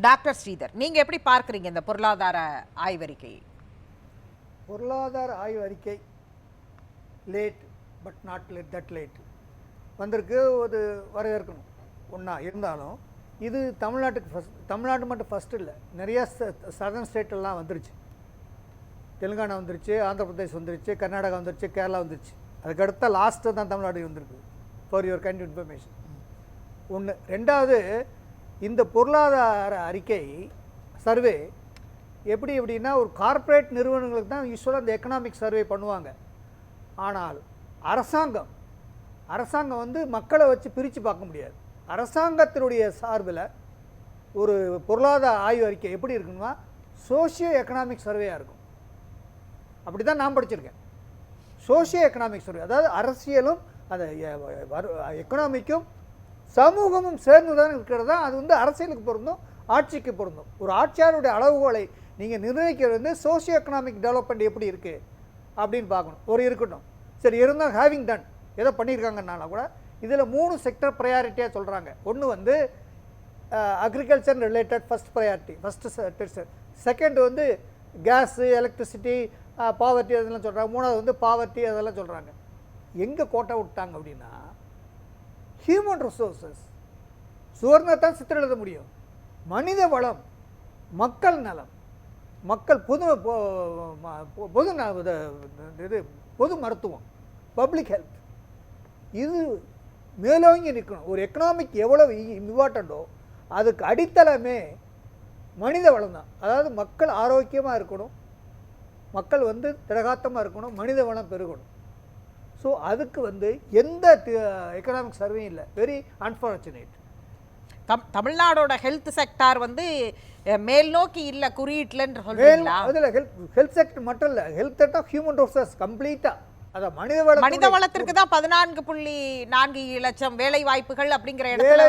Doctor Sridhar, நீங்க எப்படி பார்க்குறீங்க இந்த பொருளாதார ஆய்வறிக்கையை? பொருளாதார ஆய்வு அறிக்கை late but not late that late வந்திருக்கு. ஒரு வரவேற்கணும் ஒன்றா இருந்தாலும் இது தமிழ்நாட்டுக்கு தமிழ்நாடு மட்டும் ஃபஸ்ட்டு இல்லை, நிறையா சதர்ன் ஸ்டேட்டெல்லாம் வந்துருச்சு. தெலுங்கானா வந்துருச்சு, ஆந்திர பிரதேஷ் வந்துருச்சு, கர்நாடகா வந்துருச்சு, கேரளா வந்துருச்சு. அதுக்கடுத்த லாஸ்ட்டு தான் தமிழ்நாடு வந்திருக்கு. ஃபார் யுவர் கைண்ட் இன்ஃபர்மேஷன் ஒன்று. ரெண்டாவது, இந்த பொருளாதார அறிக்கை சர்வே எப்படின்னா ஒரு கார்ப்பரேட் நிறுவனங்களுக்கு தான் யூஸ்வலாக இந்த எக்கனாமிக் சர்வே பண்ணுவாங்க. ஆனால் அரசாங்கம் வந்து மக்களை வச்சு பிரித்து பார்க்க முடியாது. அரசாங்கத்தினுடைய சார்பில் ஒரு பொருளாதார ஆய்வு அறிக்கை எப்படி இருக்குன்னா சோஷியோ எக்கனாமிக் சர்வேயாக இருக்கும். அப்படி தான் நான் படிச்சிருக்கேன். சோஷியோ எக்கனாமிக் சர்வே, அதாவது அரசியலும் அந்த எக்கனாமிக்கும் சமூகமும் சேர்ந்து தான் இருக்கிறது தான். அது வந்து அரசியலுக்கு பொருந்தும், ஆட்சிக்கு பொருந்தும். ஒரு ஆட்சியாளருடைய அளவுகோலை நீங்கள் நிர்ணயிக்கிறது வந்து சோஷியோ எக்கனாமிக் டெவலப்மெண்ட் எப்படி இருக்குது அப்படின்னு பார்க்கணும். ஒரு இருக்கட்டும், சரி இருந்தால் ஹேவிங் டன் ஏதோ பண்ணியிருக்காங்கன்னால கூட இதில் 3 செக்டர் ப்ரையாரிட்டியாக சொல்கிறாங்க. ஒன்று வந்து agriculture related first priority, first. Second வந்து கேஸு, எலக்ட்ரிசிட்டி, பாவர்ட்டி அதெல்லாம் சொல்கிறாங்க. மூணாவது வந்து பாவர்ட்டி அதெல்லாம் சொல்கிறாங்க. எங்கே கோட்டை விட்டாங்க அப்படின்னா ஹியூமன் ரிசோர்ஸஸ். சுவர்ணை தான் சித்திரம் எழுத முடியும். மனித வளம், மக்கள் நலம், மக்கள் பொது மருத்துவம், பப்ளிக் ஹெல்த், இது மேலோங்கி நிற்கணும். ஒரு எக்கனாமிக் எவ்வளோ இம்பார்ட்டண்ட்டோ அதுக்கு அடித்தளமே மனித வளம் தான். அதாவது மக்கள் ஆரோக்கியமாக இருக்கணும், மக்கள் வந்து திடகாத்தமாக இருக்கணும், மனித வளம் பெருகணும். ஸோ அதுக்கு வந்து எந்த எக்கனாமிக் சர்வேயும் இல்லை. Very unfortunate. தமிழ்நாடோட ஹெல்த் செக்டார் வந்து மேல் நோக்கி இல்லை, குறியீட்டில்ன்ற சொல்றீங்களா? அதில் ஹெல்த் செக்டர் மட்டும் இல்லை, health sector of human resource கம்ப்ளீட்டாக. அதான் மனித வளத்திற்கு தான் 14.4 லட்சம் வேலை வாய்ப்புகள் அப்படிங்கிற இடத்துல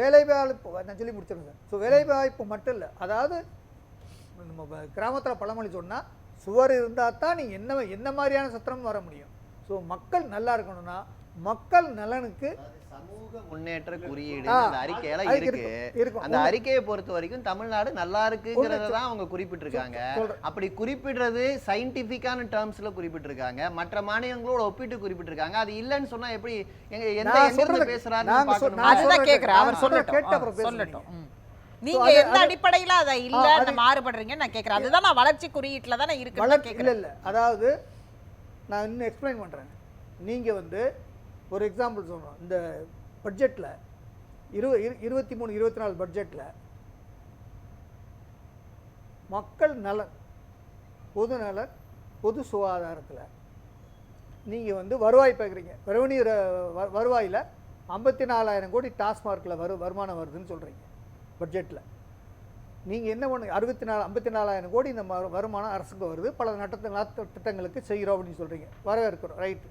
வேலை வாய்ப்பு நான் சொல்லி முடிச்சிருக்கேன். ஸோ வேலை வாய்ப்பு மட்டும் இல்லை, அதாவது நம்ம கிராமத்தில் பழமொழி சொன்னால் சுவர் இருந்தால் தான் நீ என்ன மாதிரியான சத்திரம் வர முடியும். ஸோ மக்கள் நல்லா இருக்கணும்னா மக்கள் நலனுக்கு சமூக முன்னேற்ற குறியீடு அந்த அறிக்கையில இருக்கு. அந்த அறிக்கையை பொறுத்த வரைக்கும் தமிழ்நாடு நல்லா இருக்குங்கிறத தான் அவங்க குறிப்பிட்டிருக்காங்க. அப்படி குறிப்பிடுறது சயின்டிபிக்கான டேர்ம்ஸ்ல குறிப்பிட்டிருக்காங்க, மற்ற மாநிலங்களோட ஒப்பிட்டு குறிப்பிட்டிருக்காங்க. அது இல்லைன்னு சொன்னா எப்படி எந்த எங்க பேசுறாரு கேக்குறேன். அவர் சொல்லட்டும். நீங்க எந்த அடிப்படையில அதை இல்ல மாறுபடுறீங்க நான் கேக்குறேன். அதுதான் நான் வளர்ச்சி குறியீட்டுல தானே இருக்கு. இல்ல அதாவது நான் இன்னும் எக்ஸ்பிளைன் பண்ணுறேன். நீங்கள் வந்து ஒரு எக்ஸாம்பிள் சொல்கிறோம். இந்த பட்ஜெட்டில் 23-24 பட்ஜெட்டில் மக்கள் நலன், பொது நலன், பொது சுகாதாரத்தில் நீங்கள் வந்து வருவாய் பார்க்குறீங்க. வருவாயில் 54,000 கோடி டாஸ்மார்க்கில் வருமானம் வருதுன்னு சொல்கிறீங்க பட்ஜெட்டில். நீங்கள் என்ன பண்ணு 54,000 கோடி இந்த வருமானம் அரசுக்கு வருது, பல திட்டங்களுக்கு செய்கிறோம் அப்படின்னு சொல்கிறீங்க, வரவேற்கிறோம், ரைட்டு.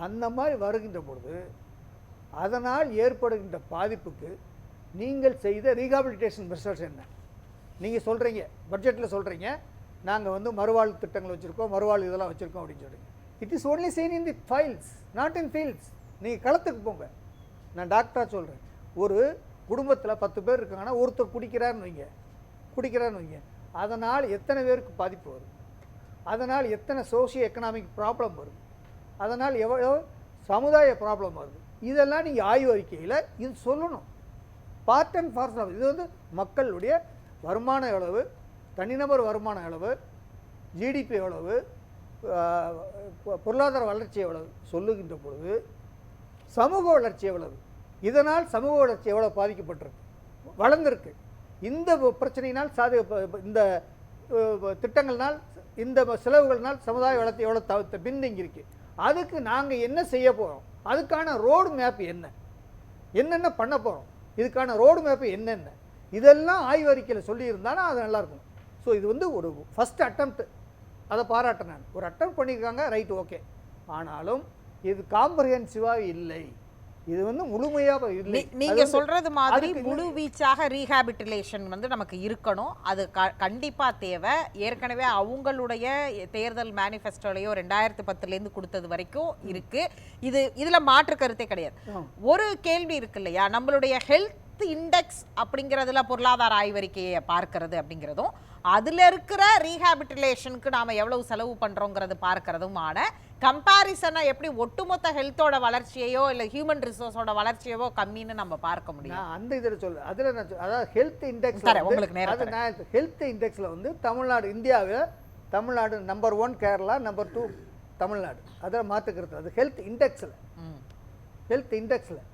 அந்த மாதிரி வருகின்ற பொழுது அதனால் ஏற்படுகின்ற பாதிப்புக்கு நீங்கள் செய்த ரீஹாபிலிட்டேஷன் மெஷர்ஸ் என்ன? நீங்கள் சொல்கிறீங்க பட்ஜெட்டில் சொல்கிறீங்க நாங்கள் வந்து மறுவாழ்வு திட்டங்கள் வச்சுருக்கோம், மறுவாழ்வு இதெல்லாம் வச்சுருக்கோம் அப்படின்னு சொல்கிறீங்க. It is only seen in the files, not in fields. நீங்கள் களத்துக்கு போங்க. நான் டாக்டராக சொல்கிறேன். ஒரு குடும்பத்தில் 10 பேர் இருக்காங்கன்னா ஒருத்தர் குடிக்கிறாருன்னு வைங்க, அதனால் எத்தனை பேருக்கு பாதிப்பு வரும், அதனால் எத்தனை சோஷியோ எக்கனாமிக் ப்ராப்ளம் வரும், அதனால் எவ்வளோ சமுதாய ப்ராப்ளம் வருது, இதெல்லாம் நீங்கள் ஆய்வு அறிக்கையில் இது சொல்லணும். Part and parcel. இது வந்து மக்களுடைய வருமான எவ்வளவு, தனிநபர் வருமான எவ்வளவு, ஜிடிபி எவ்வளவு, பொருளாதார வளர்ச்சி எவ்வளவு சொல்லுகின்ற பொழுது சமூக வளர்ச்சி எவ்வளவு, இதனால் சமூக வளர்ச்சி எவ்வளோ பாதிக்கப்பட்டிருக்கு, வளர்ந்துருக்கு, இந்த பிரச்சனையினால் இந்த திட்டங்கள்னால் இந்த செலவுகள்னால் சமுதாய வளர்ச்சி எவ்வளோ பின்தங்கி அதுக்கு நாங்கள் என்ன செய்ய போகிறோம், அதுக்கான ரோடு மேப் என்னென்ன பண்ண போகிறோம், இதுக்கான ரோடு மேப்பு என்னென்ன, இதெல்லாம் ஆய்வறிக்கையில் சொல்லியிருந்தாலும் அது நல்லாயிருக்கும். ஸோ இது வந்து ஒரு ஃபஸ்ட் அட்டம்ப்ட், அதை பாராட்டேன் நான். ஒரு அட்டம் பண்ணியிருக்காங்க, ரைட், ஓகே. ஆனாலும் இது காம்ப்ரிஹென்சிவாக இல்லை, இது வந்து முழுமையாக இல்லை. நீங்க சொல்றது மாதிரி முழு வீச்சாக ரீஹாபிலிட்டேஷன் வந்து நமக்கு இருக்கணும். அது கண்டிப்பா தேவை. ஏற்கனவே அவங்களுடைய தேர்தல் மேனிஃபெஸ்டோலையோ 2010 கொடுத்தது வரைக்கும் இருக்கு. இதுல மாற்று கருத்தே கிடையாது. ஒரு கேள்வி இருக்கு இல்லையா, நம்மளுடைய ஹெல்த் ஹெல்த் இண்டெக்ஸ் அப்படிங்கிறதுல பொருளாதார ஆய்வறிக்கையை பார்க்கறது அப்படிங்கிறதும் அதுல இருக்கிற ரீஹாபிலிட்டேஷனுக்கு நாம எவ்வளவு செலவு பண்றோங்கிறது பார்க்கறதுமான கம்பாரிசனை எப்படி ஒட்டுமொத்த ஹெல்த்தோட வளர்ச்சியோ இல்ல ஹியூமன் ரிசோர்ஸோட வளர்ச்சியவோ கம்மின்னு நம்ம பார்க்க முடியும். நான் அந்த இதில் சொல்ல அதில் நான் அதாவது ஹெல்த் இண்டெக்ஸ் உங்களுக்கு நேரம் அது நான் ஹெல்த் இண்டெக்ஸில் வந்து தமிழ்நாடு இந்தியாவில் தமிழ்நாடு நம்பர் 1, கேரளா நம்பர் 2 தமிழ்நாடு, அதில் மாற்றுக்கிறது. அது ஹெல்த் இண்டெக்ஸில்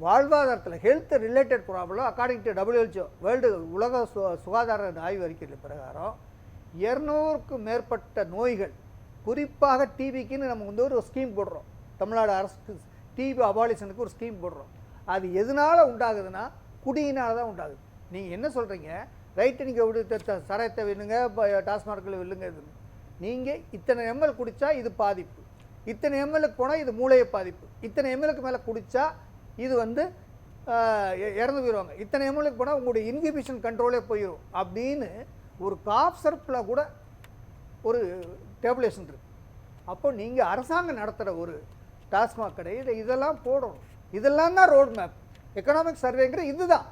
வாழ்வாதாரத்தில் health related problem according to WHO world உலக சுகாதார ஆய்வு அறிக்கையில் பிரகாரம் 200க்கும் மேற்பட்ட நோய்கள், குறிப்பாக டிபிக்குன்னு நம்ம வந்து ஒரு ஸ்கீம் போடுறோம். தமிழ்நாடு அரசு டிபி அபாலிஷனுக்கு ஒரு ஸ்கீம் போடுறோம். அது எதனால் உண்டாகுதுன்னா குடியினால் தான் உண்டாகுது. நீங்கள் என்ன சொல்கிறீங்க, ரைட்டு நீங்கள் எப்படி சரத்தை வில்லுங்க டாஸ்மார்க்கில் வில்லுங்க, இது நீங்கள் இத்தனை எம்எல் குடித்தா இது பாதிப்பு, இத்தனை எம்எல்க்கு போனால் இது மூளையை பாதிப்பு, இத்தனை எம்எல்க்கு மேலே குடித்தா இது வந்து இறந்து போயிடுவாங்க, இத்தனை எம்எல்க்கு போனால் உங்களுடைய இன்ஹிபிஷன் கண்ட்ரோலே போயிடும் அப்படின்னு ஒரு காஃப் சிரப்பில் கூட ஒரு டேப்லேஷன் இருக்குது. அப்போ நீங்கள் அரசாங்கம் நடத்துகிற ஒரு டாஸ்மாக் கடை இதெல்லாம் போடணும். இதெல்லாம் தான் ரோட் மேப். எக்கனாமிக் சர்வேங்கிற இதுதான்,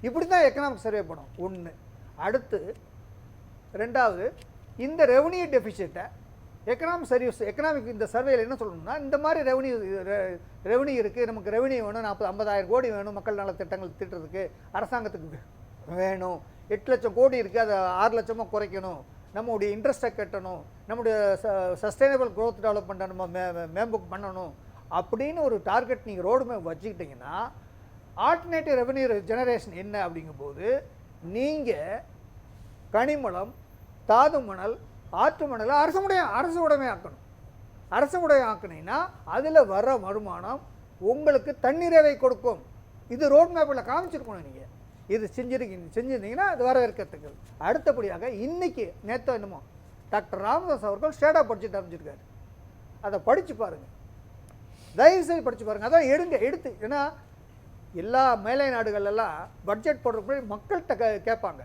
இப்படி தான் எக்கனாமிக் சர்வே பண்ணணும். ஒன்று. அடுத்து ரெண்டாவது, இந்த ரெவன்யூ டெபிசிட்டை எக்கனாமிக் இந்த சர்வேயில் என்ன சொல்லணும்னா, இந்த மாதிரி ரெவன்யூ இருக்குது, நமக்கு ரெவன்யூ வேணும், 50,000 கோடி வேணும் மக்கள் நல திட்டங்கள் திட்டுறதுக்கு அரசாங்கத்துக்கு வேணும், 8 லட்சம் கோடி இருக்குது, அதை 6 லட்சமாக குறைக்கணும், நம்மளுடைய இன்ட்ரெஸ்ட்டை கட்டணும், நம்முடைய சஸ்டைனபிள் க்ரோத் டெவலப்மெண்ட்டை நம்ம மேம்புக் பண்ணணும் அப்படின்னு ஒரு டார்கெட் நீங்கள் ரோடு மேப் வச்சுக்கிட்டிங்கன்னா, ஆல்டர்னேட்டிவ் ரெவன்யூ ஜெனரேஷன் என்ன அப்படிங்கும்போது, நீங்கள் கனிமலம், தாது மணல், ஆற்று மணலை அரசு உடைமையாக்கணும். அரசு உடைமையாக்கினீங்கன்னா அதில் வர வருமானம் உங்களுக்கு தன்னிறைவை கொடுக்கும். இது ரோட் மேப்பில் காமிச்சிருக்கணும். நீங்கள் இது செஞ்சுருந்தீங்கன்னா அது வரவேற்கிறதுக்கு. அடுத்தபடியாக இன்னைக்கு நேற்று என்னமோ டாக்டர் ராமதாஸ் அவர்கள் ஸ்டேட்டாக படிச்சுட்டு அமைச்சிருக்காரு. அதை படித்து பாருங்கள், தயவுசெய்து படித்து பாருங்கள். அதான் எடுத்து ஏன்னா எல்லா மேலை நாடுகளெல்லாம் பட்ஜெட் போடுறதுக்கு மக்கள்கிட்ட கேட்பாங்க.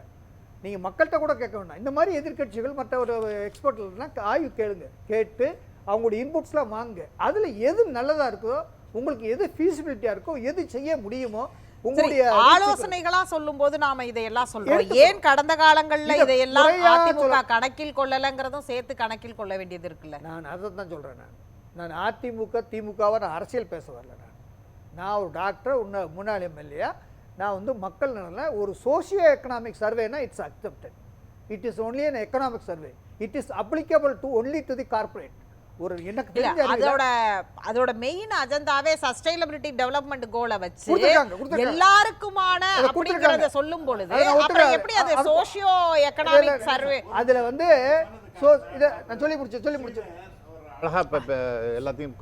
நீங்கள் மக்கள்கிட்ட கூட கேட்க வேண்டாம். இந்த மாதிரி எதிர்கட்சிகள் மற்ற ஒரு எக்ஸ்பர்ட்லாம் ஆய்வு கேட்டு அவங்களுடைய இன்புட்ஸ்லாம் வாங்க. அதில் எது நல்லதாக இருக்கோ, உங்களுக்கு எது ஃபீஸிபிலிட்டியாக இருக்கோ, எது செய்ய முடியுமோ உங்களுடைய ஆலோசனைகளா சொல்லும் போது நாம இதையெல்லாம் சொல்றோம். ஏன் கடந்த காலங்கள்ல இதையெல்லாம் அதிமுக கணக்கில் கொள்ளலங்கிறதும் சேர்த்து கணக்கில் கொள்ள வேண்டியது இருக்குல்ல? நான் அதை தான் சொல்கிறேன். நான் அதிமுக திமுகவை நான் அரசியல் பேச வரல. நான் ஒரு டாக்டர், முன்னாள் எம்எல்ஏ. நான் வந்து மக்கள் நலனில் ஒரு சோசியோ எக்கனாமிக் சர்வேனா it's accepted. It is only an economic survey. It is applicable to only to the corporate. ஒரு எனக்கு தெரிஞ்ச அதோட மெயின் அஜெண்டாவே சஸ்டைனபிலிட்டி டெவலப்மெண்ட் கோலை வச்சு எல்லாருக்குமான அப்படிங்கறத சொல்லும் பொழுது அப்புறம் எப்படி அது சோஷியோ எக்கனாமிக் சர்வே? அதுல வந்து இத நான் சொல்லி முடிச்சு அழகா இப்ப எல்லாத்தையும்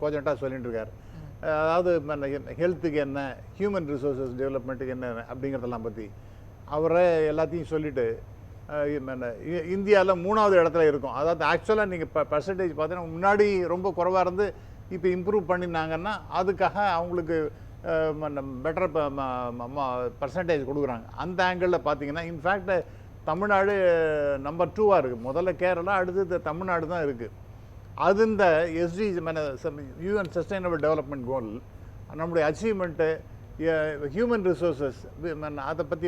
கோஜென்ட்டாக சொல்லிட்டு இருக்காரு. அதாவது ஹெல்த்துக்கு என்ன, ஹியூமன் ரிசோர்ஸஸ் டெவலப்மெண்ட்டுக்கு என்ன அப்படிங்கிறதெல்லாம் பற்றி அவரே எல்லாத்தையும் சொல்லிட்டு இந்தியாவில் 3வது இடத்துல இருக்கும். அதாவது ஆக்சுவலாக நீங்கள் பர்சன்டேஜ் பார்த்தீங்கன்னா முன்னாடி ரொம்ப குறைவாக இருந்து இப்போ இம்ப்ரூவ் பண்ணினாங்கன்னா அதுக்காக அவங்களுக்கு பெட்டர் பர்சன்டேஜ் கொடுக்குறாங்க. அந்த ஆங்கிளில் பார்த்தீங்கன்னா இன்ஃபேக்ட் தமிழ்நாடு நம்பர் 2வாக இருக்குது. முதல்ல கேரளா, அடுத்து தமிழ்நாடு தான் இருக்குது. அது இந்த SD UN sustainable development goal நம்முடைய அச்சீவ்மெண்ட்டு, ஹியூமன் ரிசோர்ஸஸ் அதை பற்றி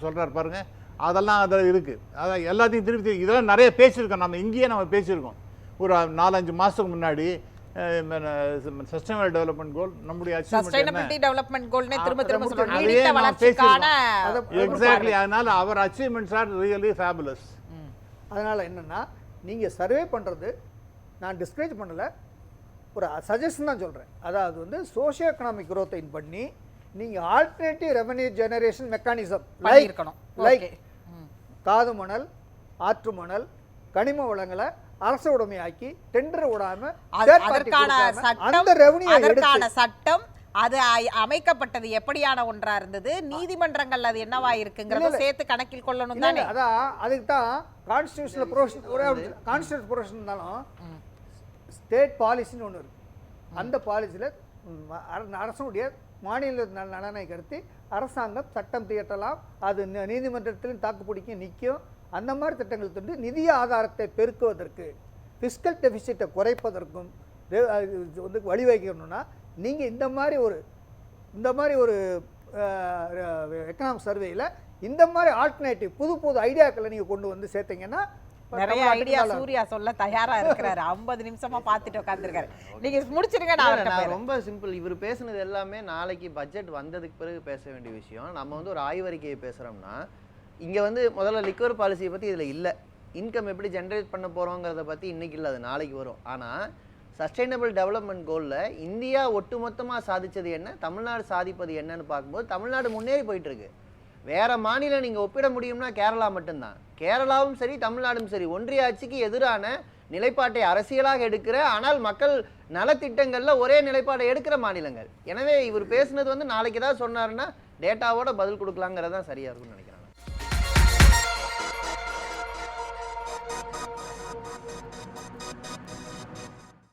சொல்கிறார் பாருங்கள். அதெல்லாம் அதில் இருக்குது. அதான் எல்லாத்தையும் திருப்பி இதெல்லாம் நிறைய பேசியிருக்கோம். நம்ம இங்கேயே நம்ம பேசியிருக்கோம். ஒரு 4-5 மாதத்துக்கு முன்னாடி சஸ்டைனபிள் டெவலப்மெண்ட் கோல் நம்முடைய சஸ்டைனபிலிட்டி டெவலப்மெண்ட் கோல்னே திரும்ப திரும்ப சொல்றோம். எக்ஸாக்ட்லி. அதனால அவர் அச்சீவ்மெண்ட்ஸ் ஆர் ரியலி ஃபேபுலஸ். அதனால் என்னென்னா நீங்கள் சர்வே பண்ணுறது நான் டிஸ்கரேஜ் பண்ணலை, ஒரு சஜஷன் தான் சொல்கிறேன். அதாவது வந்து சோஷியோ எக்கனாமிக் க்ரோத்தை பண்ணி நீங்கள் alternative revenue generation mechanism like காது மணல், ஆற்று மணல், கனிம வளங்களை அரசு உடைமையாக்கி டெண்டர் விடாம அதற்கான சட்டம் அது அமைக்கப்பட்டது எப்படியான ஒன்றா இருந்தது, நீதிமன்றங்கள் அது என்னவா இருக்குங்கிறத சேர்த்து கணக்கில் கொள்ளணும் தானே. அதான் அதுக்கு தான் கான்ஸ்டிடியூஷனல் ப்ரொவிஷன், ஒரே கான்ஸ்டிடியூஷனல் ப்ரொவிஷன் இருந்தாலும் ஸ்டேட் பாலிசின்னு ஒன்று இருக்குது. அந்த பாலிசியில் அரசுடைய மாநில நலனை கருத்தி அரசாங்கம் சட்டம் தியற்றலாம், அது நீதிமன்றத்திலும் தாக்குப்பிடிக்க நிற்கும். அந்த மாதிரி திட்டங்கள் கொண்டு நிதி ஆதாரத்தை பெருக்குவதற்கு, ஃபிஸ்கல் டெபிசிட்டை குறைப்பதற்கும் வந்து வழிவகுக்கணும்னா நீங்கள் இந்த மாதிரி ஒரு எக்கனாமிக் சர்வேயில் இந்த மாதிரி ஆல்டர்னேட்டிவ் புது புது ஐடியாக்களை நீங்கள் கொண்டு வந்து சேர்த்தீங்கன்னா நிறைய ஐடியா சூர்யா சொல்ல தயாரா இருக்கிறாரு. 50 நிமிஷமா பார்த்துட்டு உட்காந்துருக்காரு. நீங்க முடிச்சிருங்க. நான் ரொம்ப சிம்பிள். இவர் பேசுனது எல்லாமே நாளைக்கு பட்ஜெட் வந்ததுக்கு பிறகு பேச வேண்டிய விஷயம். நம்ம வந்து ஒரு ஆய்வறிக்கையை பேசுறோம்னா இங்க வந்து முதல்ல லிக்வர் பாலிசியை பத்தி இதுல இல்ல, இன்கம் எப்படி ஜென்ரேட் பண்ண போறோங்கிறத பத்தி இன்னைக்கு இல்ல, அது நாளைக்கு வரும். ஆனா சஸ்டைனபிள் டெவலப்மெண்ட் கோல்ல இந்தியா ஒட்டுமொத்தமா சாதிச்சது என்ன, தமிழ்நாடு சாதிப்பது என்னன்னு பார்க்கும்போது தமிழ்நாடு முன்னேறி போயிட்டு இருக்கு. வேற மாநிலம் நீங்க ஒப்பிட முடியும்னா கேரளா மட்டும்தான். கேரளாவும் சரி தமிழ்நாடும் சரி ஒன்றிய ஆட்சிக்கு எதிரான நிலைப்பாட்டை அரசியலாக எடுக்கிற, ஆனால் மக்கள் நலத்திட்டங்கள்ல ஒரே நிலைப்பாடை எடுக்கிற மாநிலங்கள். எனவே இவர் பேசுனது வந்து நாளைக்கு ஏதாவது சொன்னாருன்னா டேட்டாவோட பதில் கொடுக்கலாங்கிறதான் சரியா இருக்கும்னு நினைக்கிறேன்.